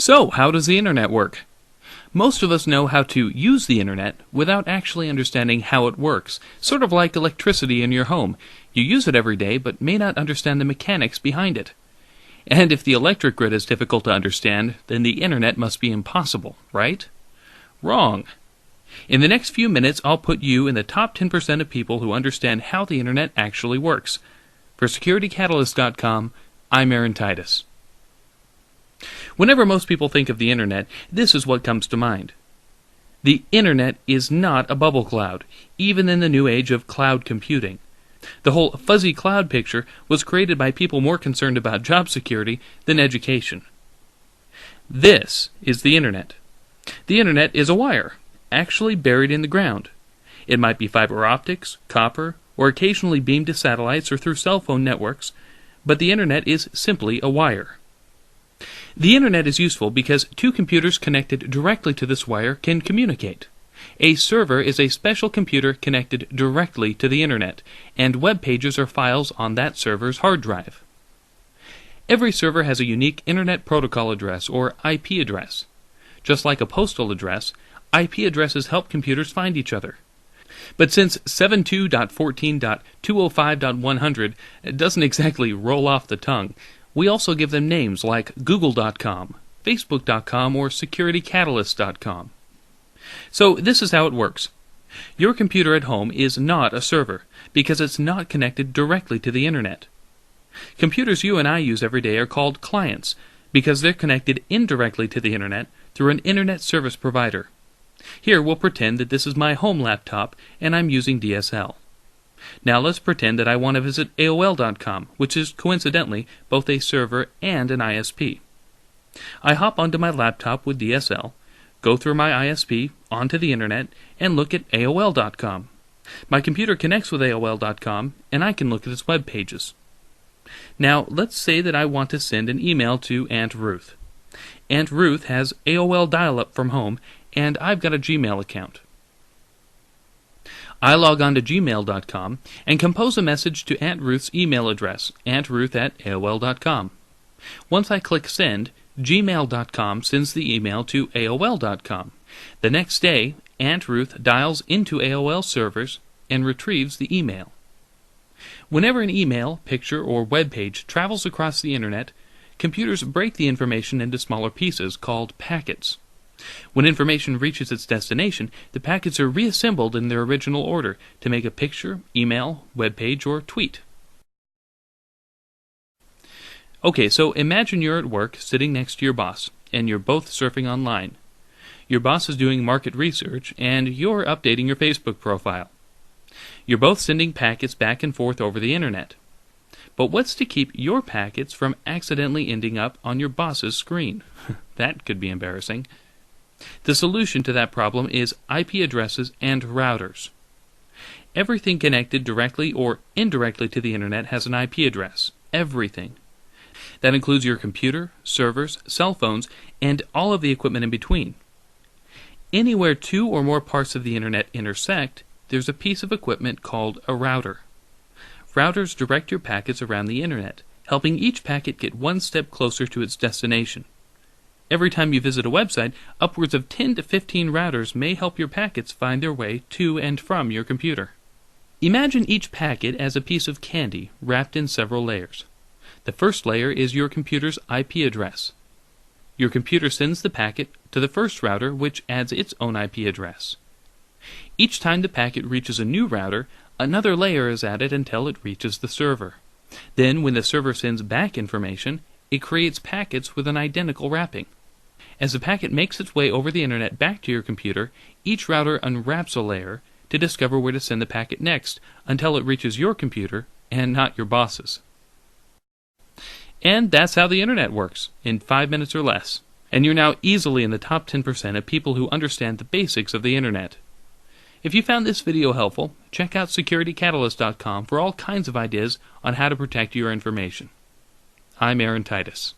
So, how does the internet work? Most of us know how to use the internet without actually understanding how it works, sort of like electricity in your home. You use it every day, but may not understand the mechanics behind it. And if the electric grid is difficult to understand, then the internet must be impossible, right? Wrong. In the next few minutes, I'll put you in the top 10% of people who understand how the internet actually works. For SecurityCatalyst.com, I'm Aaron Titus. Whenever most people think of the internet, this is what comes to mind. The internet is not a bubble cloud, even in the new age of cloud computing. The whole fuzzy cloud picture was created by people more concerned about job security than education. This is the internet. The internet is a wire, actually buried in the ground. It might be fiber optics, copper, or occasionally beamed to satellites or through cell phone networks, but the internet is simply a wire. The internet is useful because two computers connected directly to this wire can communicate. A server is a special computer connected directly to the internet, and web pages are files on that server's hard drive. Every server has a unique Internet Protocol address, or IP address. Just like a postal address, IP addresses help computers find each other. But since 72.14.205.100 doesn't exactly roll off the tongue, we also give them names like Google.com, Facebook.com, or SecurityCatalyst.com. So this is how it works. Your computer at home is not a server, because it's not connected directly to the internet. Computers you and I use every day are called clients, because they're connected indirectly to the internet through an internet service provider. Here we'll pretend that this is my home laptop and I'm using DSL. Now let's pretend that I want to visit AOL.com, which is coincidentally both a server and an ISP. I hop onto my laptop with DSL, go through my ISP, onto the internet, and look at AOL.com. My computer connects with AOL.com, and I can look at its web pages. Now let's say that I want to send an email to Aunt Ruth. Aunt Ruth has AOL dial-up from home, and I've got a Gmail account. I log on to gmail.com and compose a message to Aunt Ruth's email address, auntruth@aol.com. Once I click send, gmail.com sends the email to aol.com. The next day, Aunt Ruth dials into AOL servers and retrieves the email. Whenever an email, picture, or web page travels across the internet, computers break the information into smaller pieces called packets. When information reaches its destination, the packets are reassembled in their original order to make a picture, email, web page, or tweet. Okay, so imagine you're at work sitting next to your boss, and you're both surfing online. Your boss is doing market research, and you're updating your Facebook profile. You're both sending packets back and forth over the internet. But what's to keep your packets from accidentally ending up on your boss's screen? That could be embarrassing. The solution to that problem is IP addresses and routers. Everything connected directly or indirectly to the internet has an IP address. Everything. That includes your computer, servers, cell phones, and all of the equipment in between. Anywhere two or more parts of the internet intersect, there's a piece of equipment called a router. Routers direct your packets around the internet, helping each packet get one step closer to its destination. Every time you visit a website, upwards of 10 to 15 routers may help your packets find their way to and from your computer. Imagine each packet as a piece of candy wrapped in several layers. The first layer is your computer's IP address. Your computer sends the packet to the first router, which adds its own IP address. Each time the packet reaches a new router, another layer is added until it reaches the server. Then, when the server sends back information, it creates packets with an identical wrapping. As the packet makes its way over the internet back to your computer, each router unwraps a layer to discover where to send the packet next until it reaches your computer and not your boss's. And that's how the internet works, in 5 minutes or less. And you're now easily in the top 10% of people who understand the basics of the internet. If you found this video helpful, check out SecurityCatalyst.com for all kinds of ideas on how to protect your information. I'm Aaron Titus.